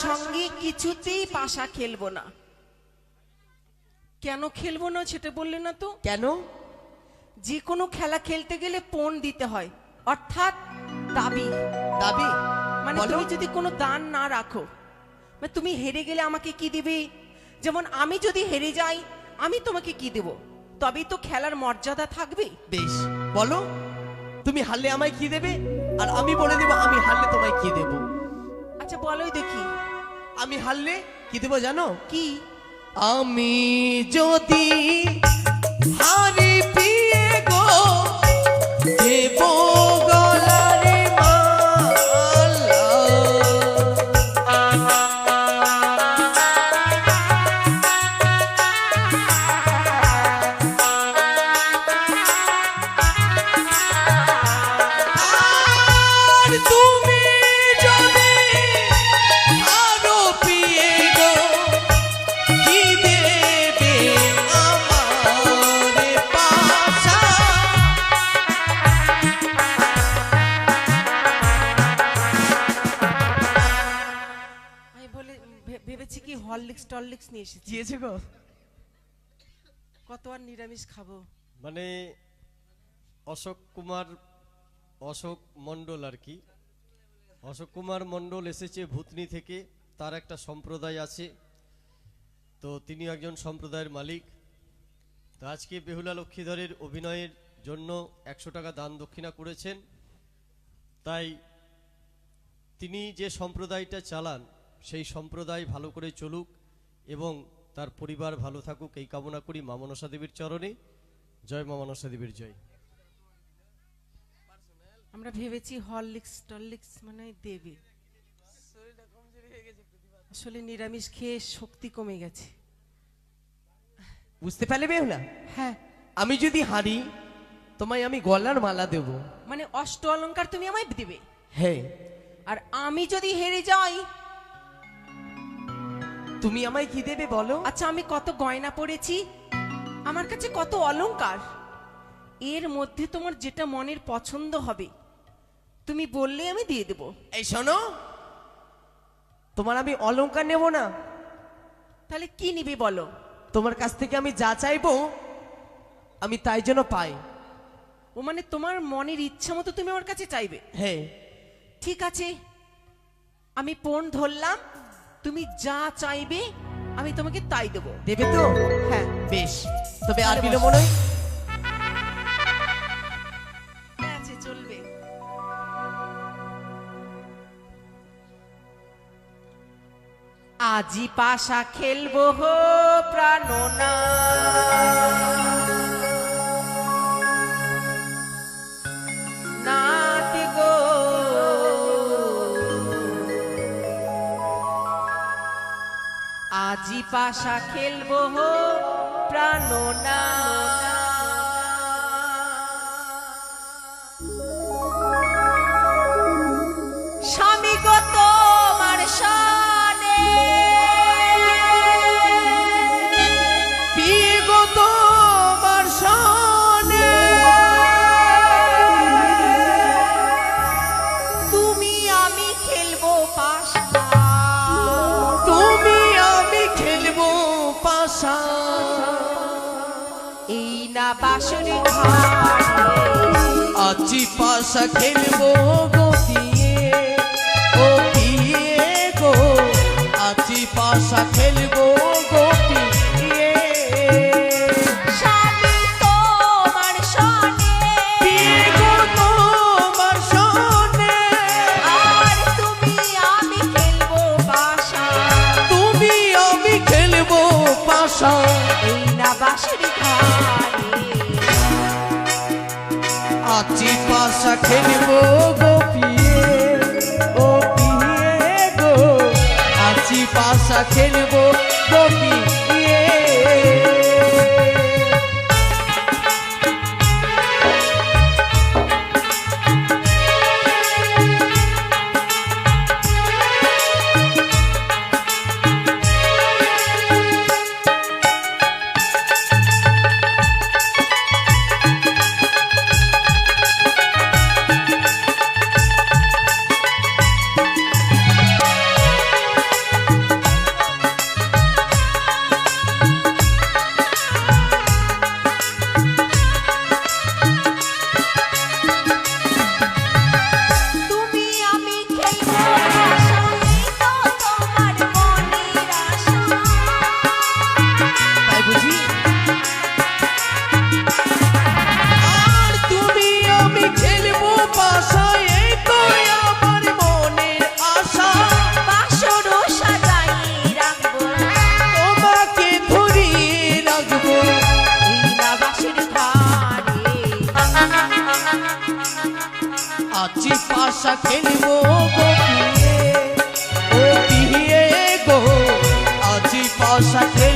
সঙ্গে কিছুতেই পাশা খেলবো না। কেন খেলবো না সেটা বললে না তো। কেন? যে কোনো খেলা খেলতে গেলে পণ দিতে হয়, অর্থাৎ দাবি। দাবি মানে তুমি যদি কোনো দান না রাখো, মানে তুমি হেরে গেলে আমাকে কি দিবে? যেমন আমি যদি হেরে যাই, আমি তোমাকে কি দেব? তবেই তো খেলার মর্যাদা থাকবে। বেশ, বলো তুমি হারলে আমায় কি দেবে, আর আমি বলে দেব আমি হারলে তোমায় কি দেব। আচ্ছা বলোই দেখি। আমি হারলে কি দেব জানো? কি? আমি যদি হারি পিয়ে গো দেব গলারে মালা। আর তুমি যদি আরো পিয়ে গো কি দেবে আমারে পাশা। আমি বলে ভেবেছি কি হরলিক্স টরলিক্স নিয়ে এসেছি। দিয়েছে গো। কত আর নিরামিষ খাবো। মানে অশোক মণ্ডল আর কি, অশোক কুমার মণ্ডল এসেছে ভূতনি থেকে। তার একটা সম্প্রদায় আছে, তো তিনি একজন সম্প্রদায়ের মালিক। তো আজকে বেহুলা লক্ষ্মীধরের অভিনয়ের জন্য 100 টাকা দান দক্ষিণা করেছেন। তাই তিনি যে সম্প্রদায়টা চালান সেই সম্প্রদায় ভালো করে চলুক এবং তার পরিবার ভালো থাকুক এই কামনা করি মা মনসা দেবীর চরণে। জয় মা মনসা দেবীর জয়। আমরা ভেবেছি হরলিক্স টরলিক্স মানে দেবে। আসলে নিরামিষ খেয়ে শক্তি কমে গেছে। বুঝতে পারলে বেহুলা? হ্যাঁ, আমি যদি হারি তোমায় আমি গলার মালা দেব। মানে অষ্ট অলংকার তুমি আমায় দিবে। হ্যাঁ। আর আমি যদি হেরে যাই, তুমি আমায় কি দেবে বলো? আচ্ছা আমি কত গয়না পরেছি, আমার কাছে কত অলংকার, এর মধ্যে তোমার যেটা মনের পছন্দ হবে তুমি বললে আমি দিয়ে দেব। এই শোনো, তোমার আমি অলংকার নেব না। তাহলে কি নিবি বলো? তোমার কাছ থেকে আমি যা চাইবো আমি তাই যেন পাই। ও মানে তোমার মনের ইচ্ছা মতো তুমি আমার কাছে চাইবে? হ্যাঁ। ঠিক আছে, আমি পণ ধরলাম, তুমি যা চাইবে আমি তোমাকে তাই দেবো। দেবে তো? হ্যাঁ বেশ, তবে আর তাহলে বিলম্ব বসো। নয়। আছে, চলবে। আজি পাশা খেলবো হো প্রাণনা, নাত গো আজি পাশা খেলবো হো প্রাণনা। স্বামী গো তোমার শানে, বিয়ে গো তোমার শানে, তুমি আমি খেলবো পাশা, তুমি আমি খেলবো পাশা। এই না বাঁশরি ঘাটে, আজি পাশা খেলবো গো পিয়ে, ও পিয়ে গো আজি পাশা খেলবো গো পিয়ে। স্বামী তোমার শানে, বিয়ে গো তোমার শানে, আর তুমি আমি খেলবো পাশা, তুমি আমি খেলবো পাশা। এই না বাঁশরি ঘাটে, আজি পাশা খেলবো গো পিয়ে, ও পিয়ে গো আজি পাশা খেলবো গো পিয়ে। আজি পাশা খেলবো গো পিয়ে, ও পিয়ে গো আজি পাশা খেলবো